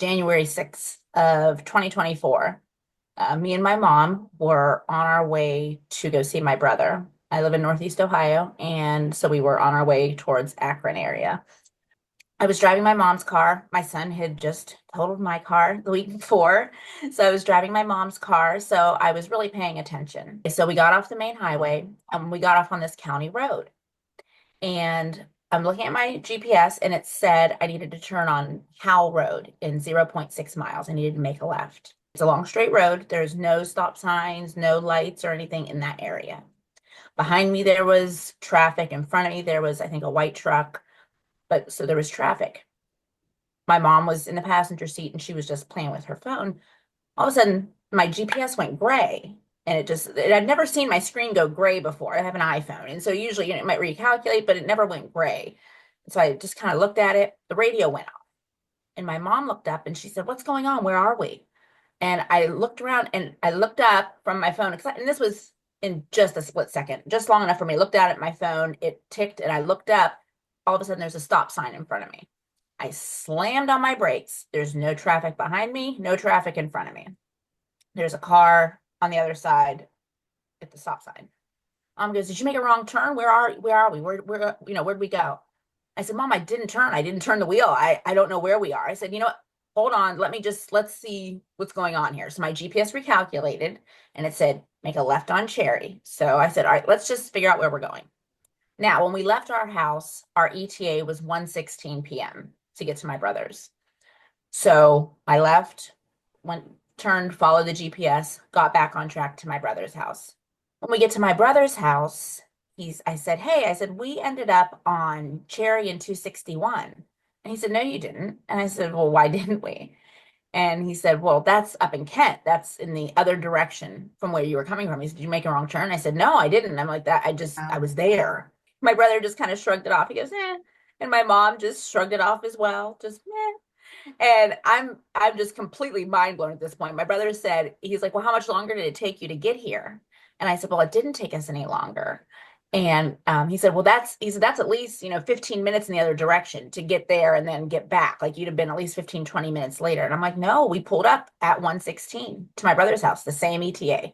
January 6th of 2024. Me and my mom were on our way to go see my brother. I live in Northeast Ohio, and so we were on our way towards Akron area. I was driving my mom's car. My son had just totaled my car the week before. So I was driving my mom's car. So I was really paying attention. So we got off the main highway and we got off on this county road. And I'm looking at my GPS and it said I needed to turn on Howell Road in zero point 0.6 miles. I needed to make a left. It's a long straight road. There's no stop signs, no lights or anything in that area. Behind me, there was traffic. In front of me, there was, I think, a white truck. But so there was traffic. My mom was in the passenger seat and she was just playing with her phone. All of a sudden, my GPS went gray and I'd never seen my screen go gray before. I have an iPhone. And so usually, it might recalculate, but it never went gray. So I just kind of looked at it. The radio went off and my mom looked up and she said, "What's going on? Where are we?" And I looked around and I looked up from my phone. And this was in just a split second, just long enough for me. I looked at my phone, it ticked and I looked up. All of a sudden, there's a stop sign in front of me. I slammed on my brakes. There's no traffic behind me, no traffic in front of me. There's a car on the other side at the stop sign. Mom goes, "Did you make a wrong turn? Where are we? Where'd we go?" I said, "Mom, I didn't turn. I didn't turn the wheel. I don't know where we are." I said, "You know what? Hold on. Let's see what's going on here." So my GPS recalculated and it said, "Make a left on Cherry." So I said, "All right, let's just figure out where we're going." Now, when we left our house, our ETA was 1:16 p.m. to get to my brother's. So I left, turned, followed the GPS, got back on track to my brother's house. When we get to my brother's house, I said, "Hey," I said, "we ended up on Cherry and 261." And he said, "No, you didn't." And I said, "Well, why didn't we?" And he said, "Well, that's up in Kent. That's in the other direction from where you were coming from." He said, "Did you make a wrong turn?" I said, "No, I didn't." I'm like that. I was there. My brother just kind of shrugged it off. He goes, "Eh." And my mom just shrugged it off as well. Just, eh. And I'm just completely mind blown at this point. My brother said, he's like, "Well, how much longer did it take you to get here?" And I said, "Well, it didn't take us any longer." And he said, "Well, that's at least, 15 minutes in the other direction to get there and then get back. Like you'd have been at least 15, 20 minutes later." And I'm like, "No, we pulled up at 1:16 to my brother's house, the same ETA."